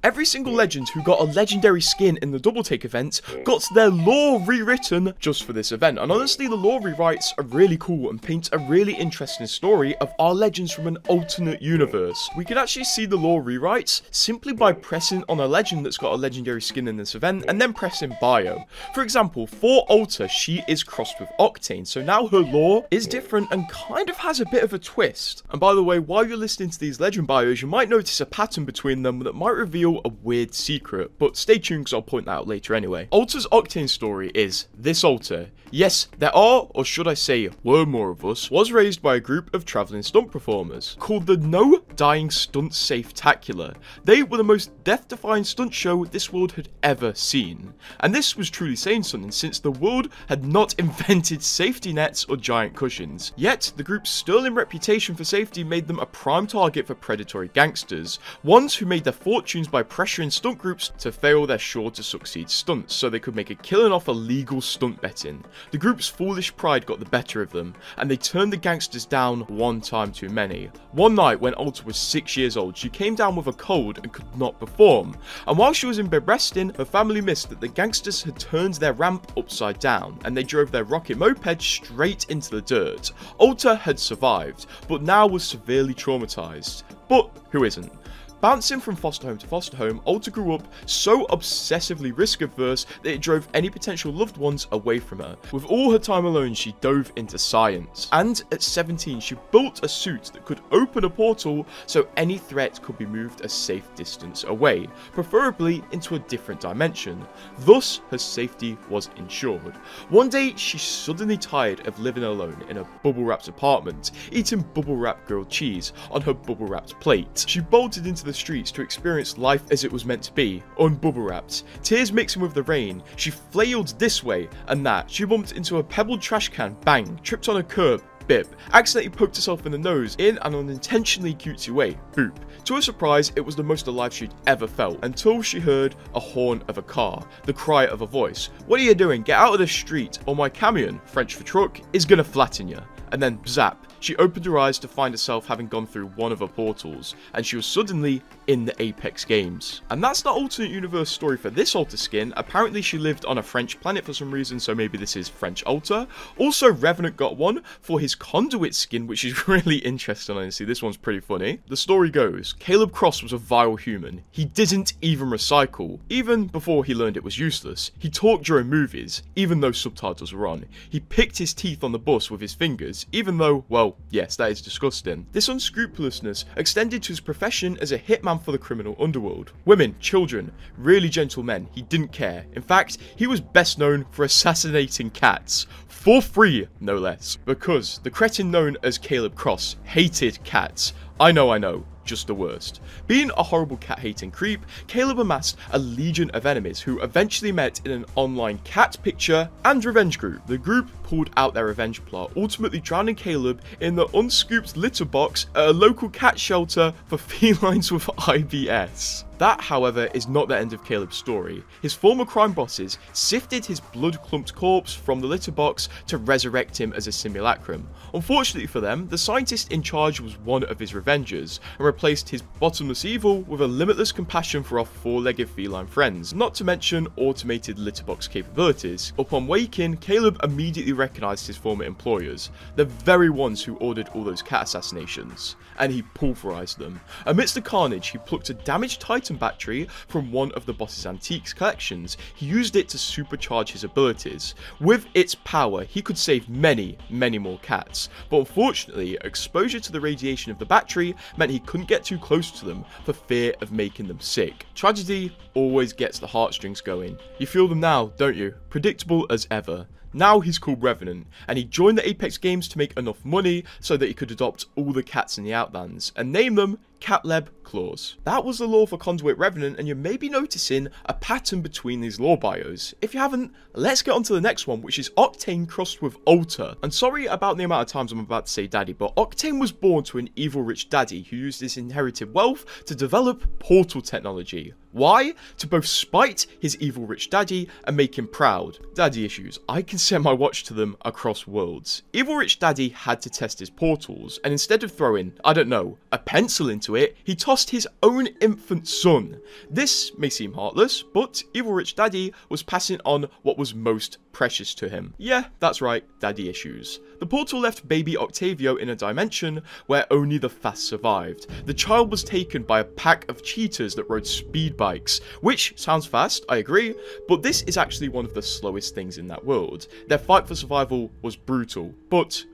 Every single legend who got a legendary skin in the Double Take event got their lore rewritten just for this event. And honestly, the lore rewrites are really cool and paint a really interesting story of our legends from an alternate universe. We can actually see the lore rewrites simply by pressing on a legend that's got a legendary skin in this event and then pressing bio. For example, for Alta, she is crossed with Octane, so now her lore is different and kind of has a bit of a twist. And by the way, while you're listening to these legend bios, you might notice a pattern between them that might reveal a weird secret, but stay tuned because I'll point that out later anyway. Alta's Octane story is this Alta. Yes, there are, or should I say, were more of us, was raised by a group of travelling stunt performers called the No Dying Stunt Safe-tacular. They were the most death-defying stunt show this world had ever seen. And this was truly saying something since the world had not invented safety nets or giant cushions. Yet, the group's sterling reputation for safety made them a prime target for predatory gangsters, ones who made their fortunes by pressuring stunt groups to fail their sure-to-succeed stunts so they could make a killing off illegal stunt betting. The group's foolish pride got the better of them, and they turned the gangsters down one time too many. One night when Alta was 6 years old, she came down with a cold and could not perform, and while she was in bed resting, her family missed that the gangsters had turned their ramp upside down, and they drove their rocket moped straight into the dirt. Alta had survived, but now was severely traumatized. But who isn't? Bouncing from foster home to foster home, Alta grew up so obsessively risk-averse that it drove any potential loved ones away from her. With all her time alone, she dove into science. And at 17, she built a suit that could open a portal so any threat could be moved a safe distance away, preferably into a different dimension. Thus, her safety was ensured. One day, she's suddenly tired of living alone in a bubble-wrapped apartment, eating bubble-wrapped grilled cheese on her bubble-wrapped plate. She bolted into the streets to experience life as it was meant to be, unbubble wrapped. Tears mixing with the rain, she flailed this way and that. She bumped into a pebbled trash can, bang, tripped on a curb, bip, accidentally poked herself in the nose in an unintentionally cutesy way, boop. To her surprise, it was the most alive she'd ever felt, until she heard a horn of a car, the cry of a voice. What are you doing? Get out of the street, or my camion, French for truck, is gonna flatten you. And then, zap, she opened her eyes to find herself having gone through one of her portals, and she was suddenly in the Apex Games. And that's the alternate universe story for this Alta skin. Apparently she lived on a French planet for some reason, so maybe this is French Alta. Also, Revenant got one for his Conduit skin, which is really interesting, honestly. This one's pretty funny. The story goes, Caleb Cross was a vile human. He didn't even recycle, even before he learned it was useless. He talked during movies, even though subtitles were on. He picked his teeth on the bus with his fingers, even though, well, yes, that is disgusting. This unscrupulousness extended to his profession as a hitman for the criminal underworld. Women, children, really gentle men, he didn't care. In fact, he was best known for assassinating cats. For free, no less. Because the cretin known as Caleb Cross hated cats. I know. Just the worst. Being a horrible cat-hating creep, Caleb amassed a legion of enemies who eventually met in an online cat picture and revenge group. The group pulled out their revenge plot, ultimately drowning Caleb in the unscooped litter box at a local cat shelter for felines with IBS. That, however, is not the end of Caleb's story. His former crime bosses sifted his blood-clumped corpse from the litter box to resurrect him as a simulacrum. Unfortunately for them, the scientist in charge was one of his revengers, and replaced his bottomless evil with a limitless compassion for our four-legged feline friends, not to mention automated litterbox capabilities. Upon waking, Caleb immediately recognized his former employers, the very ones who ordered all those cat assassinations, and he pulverized them. Amidst the carnage, he plucked a damaged Titan battery from one of the boss's antiques collections. He used it to supercharge his abilities. With its power, he could save many more cats, but unfortunately, exposure to the radiation of the battery meant he couldn't get too close to them for fear of making them sick. Tragedy always gets the heartstrings going. You feel them now, don't you? Predictable as ever. Now he's called Revenant, and he joined the Apex Games to make enough money so that he could adopt all the cats in the Outlands, and name them Catleb Claws. That was the lore for Conduit Revenant, and you may be noticing a pattern between these lore bios. If you haven't, let's get on to the next one, which is Octane crossed with Alta. And sorry about the amount of times I'm about to say daddy, but Octane was born to an evil rich daddy who used his inherited wealth to develop portal technology. Why? To both spite his evil rich daddy and make him proud. Daddy issues. I can set my watch to them across worlds. Evil rich daddy had to test his portals, and instead of throwing, I don't know, a pencil into into it, he tossed his own infant son. This may seem heartless, but Evil Rich Daddy was passing on what was most precious to him. Yeah, that's right, daddy issues. The portal left baby Octavio in a dimension where only the fast survived. The child was taken by a pack of cheetahs that rode speed bikes, which sounds fast, I agree, but this is actually one of the slowest things in that world. Their fight for survival was brutal, but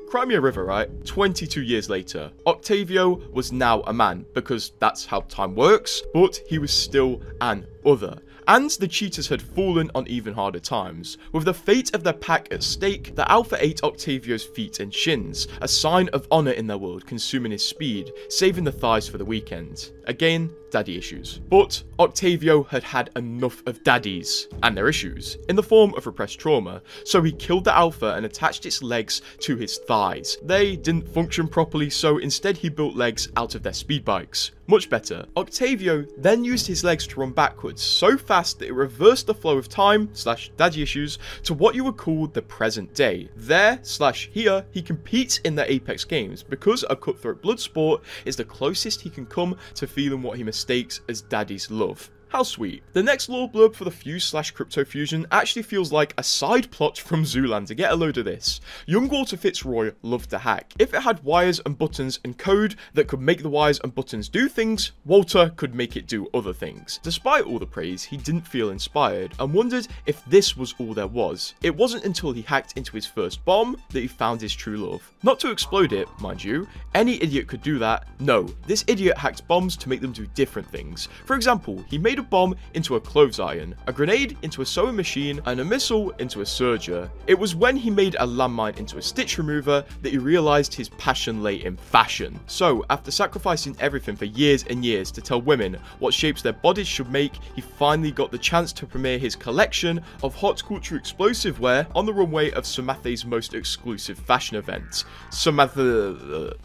cry me a river, right? 22 years later, Octavio was now a man, because that's how time works, but he was still an other. And the cheetahs had fallen on even harder times. With the fate of their pack at stake, the Alpha ate Octavio's feet and shins, a sign of honour in their world, consuming his speed, saving the thighs for the weekend. Again, daddy issues. But Octavio had had enough of daddies and their issues in the form of repressed trauma, so he killed the Alpha and attached its legs to his thighs. They didn't function properly, so instead he built legs out of their speed bikes. Much better. Octavio then used his legs to run backwards so fast that it reversed the flow of time / daddy issues to what you would call the present day. There / here, he competes in the Apex games because a cutthroat blood sport is the closest he can come to feeling what he mistakes as daddy's love. How sweet. The next lore blurb for the Fuse / Crypto Fusion actually feels like a side plot from Zoolander. Get a load of this. Young Walter Fitzroy loved to hack. If it had wires and buttons and code that could make the wires and buttons do things, Walter could make it do other things. Despite all the praise, he didn't feel inspired and wondered if this was all there was. It wasn't until he hacked into his first bomb that he found his true love. Not to explode it, mind you. Any idiot could do that. No, this idiot hacked bombs to make them do different things. For example, he made a bomb into a clothes iron, a grenade into a sewing machine, and a missile into a serger. It was when he made a landmine into a stitch remover that he realised his passion lay in fashion. So, after sacrificing everything for years and years to tell women what shapes their bodies should make, he finally got the chance to premiere his collection of hot culture explosive wear on the runway of Samathe's most exclusive fashion event.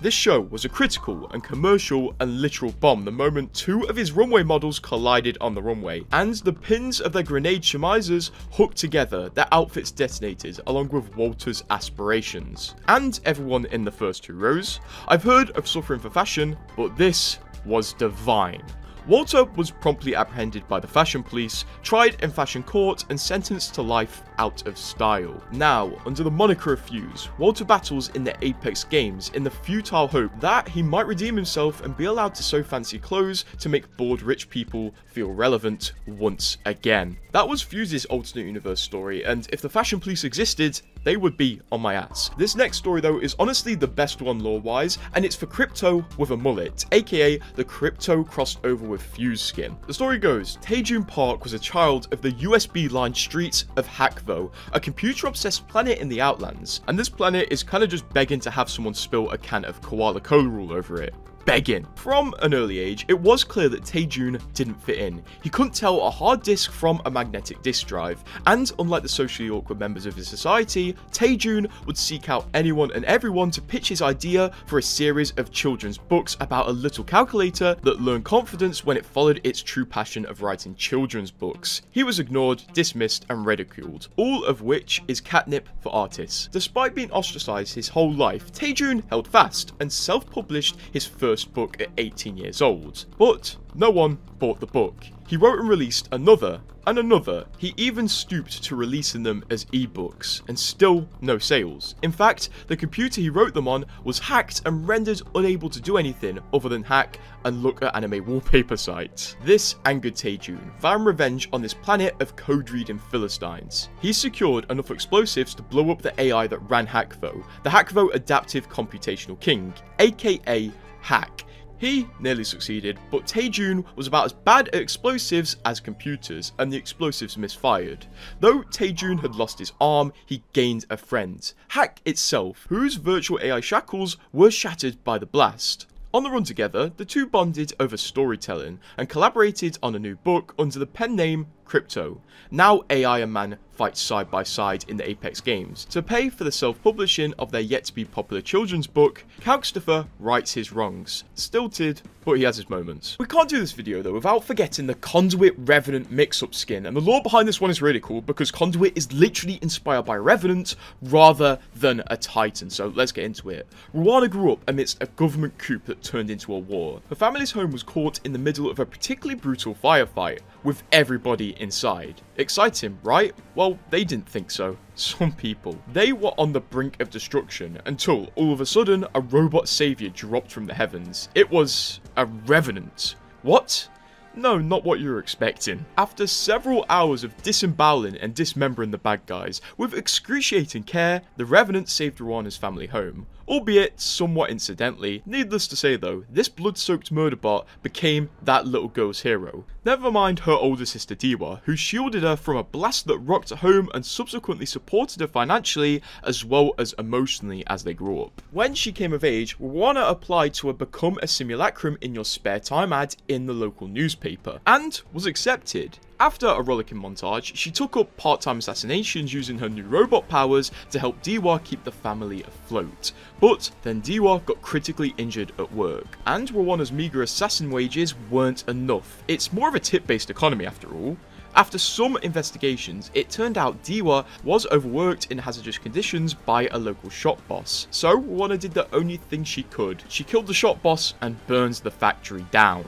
This show was a critical and commercial and literal bomb the moment two of his runway models collided on the runway, and the pins of their grenade chemises hooked together, their outfits detonated, along with Walter's aspirations. And everyone in the first two rows. I've heard of suffering for fashion, but this was divine. Walter was promptly apprehended by the fashion police, tried in fashion court, and sentenced to life out of style. Now, under the moniker of Fuse, Walter battles in the Apex games in the futile hope that he might redeem himself and be allowed to sew fancy clothes to make bored rich people feel relevant once again. That was Fuse's alternate universe story, and if the fashion police existed, they would be on my ass. This next story though is honestly the best one lore-wise, and it's for Crypto with a mullet, aka the Crypto crossed over with Fuse skin. The story goes, Taejun Park was a child of the USB-lined streets of Hakvo, a computer-obsessed planet in the Outlands, and this planet is kind of just begging to have someone spill a can of koala cola all over it. Begging. From an early age, it was clear that Taejun didn't fit in. He couldn't tell a hard disk from a magnetic disk drive, and unlike the socially awkward members of his society, Taejun would seek out anyone and everyone to pitch his idea for a series of children's books about a little calculator that learned confidence when it followed its true passion of writing children's books. He was ignored, dismissed, and ridiculed, all of which is catnip for artists. Despite being ostracized his whole life, Taejun held fast and self-published his first book at 18 years old. But no one bought the book. He wrote and released another and another. He even stooped to releasing them as ebooks, and still no sales. In fact, the computer he wrote them on was hacked and rendered unable to do anything other than hack and look at anime wallpaper sites. This angered Taejun, vowing revenge on this planet of code-reading Philistines. He secured enough explosives to blow up the AI that ran Hakvo, the Hakvo Adaptive Computational King, aka Hack. He nearly succeeded, but Taejun was about as bad at explosives as computers, and the explosives misfired. Though Taejun had lost his arm, he gained a friend, Hack itself, whose virtual AI shackles were shattered by the blast. On the run together, the two bonded over storytelling and collaborated on a new book under the pen name crypto. Now AI and man fight side by side in the Apex games. To pay for the self-publishing of their yet-to-be popular children's book, Calxtopher rights his wrongs. Stilted, but he has his moments. We can't do this video though without forgetting the Conduit Revenant mix-up skin, and the lore behind this one is really cool because Conduit is literally inspired by Revenant rather than a Titan, so let's get into it. Ruana grew up amidst a government coup that turned into a war. Her family's home was caught in the middle of a particularly brutal firefight, with everybody inside. Exciting, right? Well, they didn't think so. Some people. They were on the brink of destruction until, all of a sudden, a robot savior dropped from the heavens. It was a Revenant. What? No, not what you were expecting. After several hours of disemboweling and dismembering the bad guys, with excruciating care, the Revenant saved Ruana's family home. Albeit somewhat incidentally. Needless to say though, this blood-soaked murder bot became that little girl's hero. Never mind her older sister Diwa, who shielded her from a blast that rocked her home and subsequently supported her financially as well as emotionally as they grew up. When she came of age, Ruana applied to a Become a Simulacrum in Your Spare Time ad in the local newspaper, and was accepted. After a rollicking montage, she took up part-time assassinations using her new robot powers to help Diwa keep the family afloat. But then Diwa got critically injured at work, and Ruana's meagre assassin wages weren't enough. It's more of a tip-based economy after all. After some investigations, it turned out Diwa was overworked in hazardous conditions by a local shop boss. So Ruana did the only thing she could. She killed the shop boss and burned the factory down.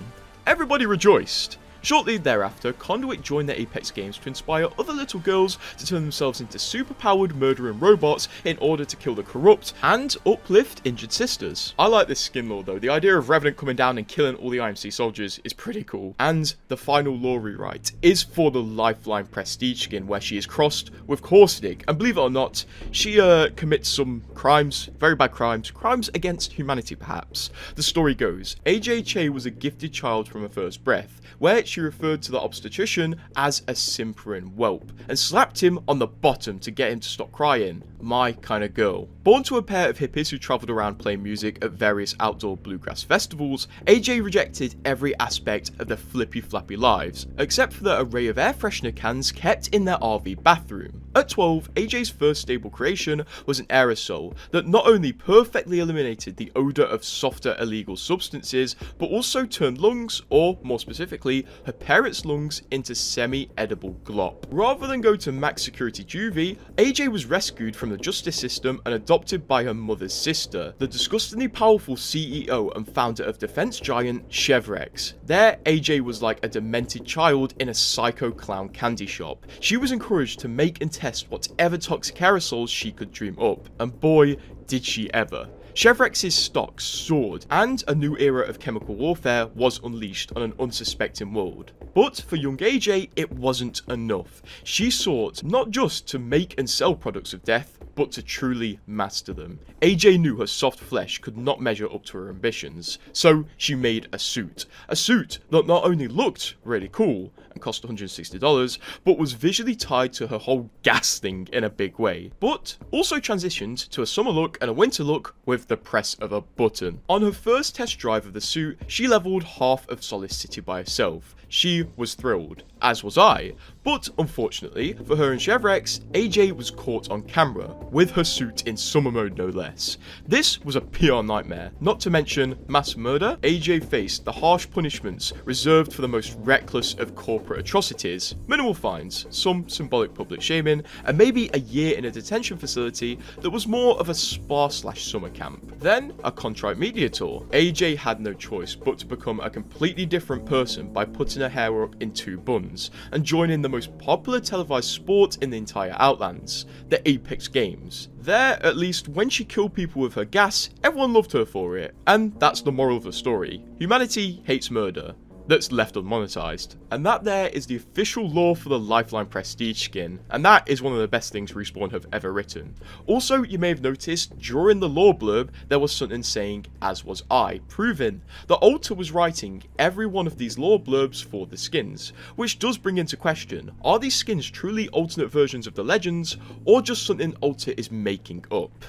Everybody rejoiced. Shortly thereafter, Conduit joined the Apex games to inspire other little girls to turn themselves into superpowered murdering robots in order to kill the corrupt and uplift injured sisters. I like this skin lore though. The idea of Revenant coming down and killing all the IMC soldiers is pretty cool. And the final lore rewrite is for the Lifeline Prestige skin, where she is crossed with Caustic, and believe it or not, she commits some crimes, very bad crimes, crimes against humanity perhaps. The story goes, AJ Che was a gifted child from her first breath, where she referred to the obstetrician as a simpering whelp, and slapped him on the bottom to get him to stop crying. My kind of girl. Born to a pair of hippies who travelled around playing music at various outdoor bluegrass festivals, AJ rejected every aspect of their flippy flappy lives, except for the array of air freshener cans kept in their RV bathroom. At 12, AJ's first stable creation was an aerosol that not only perfectly eliminated the odour of softer illegal substances, but also turned lungs, or more specifically, her parents' lungs, into semi-edible glop. Rather than go to max security juvie, AJ was rescued from the justice system and adopted by her mother's sister, the disgustingly powerful CEO and founder of defense giant Chevrex. There, AJ was like a demented child in a psycho clown candy shop. She was encouraged to make and test whatever toxic aerosols she could dream up, and boy, did she ever. Chevrex's stock soared, and a new era of chemical warfare was unleashed on an unsuspecting world. But for young AJ, it wasn't enough. She sought not just to make and sell products of death, but to truly master them. AJ knew her soft flesh could not measure up to her ambitions, so she made a suit. A suit that not only looked really cool and cost $160, but was visually tied to her whole gas thing in a big way, but also transitioned to a summer look and a winter look with the press of a button. On her first test drive of the suit, she leveled half of Solace City by herself. She was thrilled, as was I, but unfortunately for her and Chevrex, AJ was caught on camera, with her suit in summer mode no less. This was a PR nightmare, not to mention mass murder. AJ faced the harsh punishments reserved for the most reckless of corporate atrocities, minimal fines, some symbolic public shaming, and maybe a year in a detention facility that was more of a spa/summer camp. Then a contrite media tour. AJ had no choice but to become a completely different person by putting her hair up in 2 buns and joining the most popular televised sport in the entire Outlands, the Apex games. There, at least when she killed people with her gas, everyone loved her for it, and that's the moral of the story. Humanity hates murder that's left unmonetized. And that there is the official lore for the Lifeline Prestige skin, and that is one of the best things Respawn have ever written. Also, you may have noticed during the lore blurb there was something saying "as was I," proving the author was writing every one of these lore blurbs for the skins, which does bring into question, are these skins truly alternate versions of the legends, or just something Alter is making up?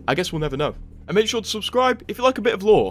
I guess we'll never know. And make sure to subscribe if you like a bit of lore.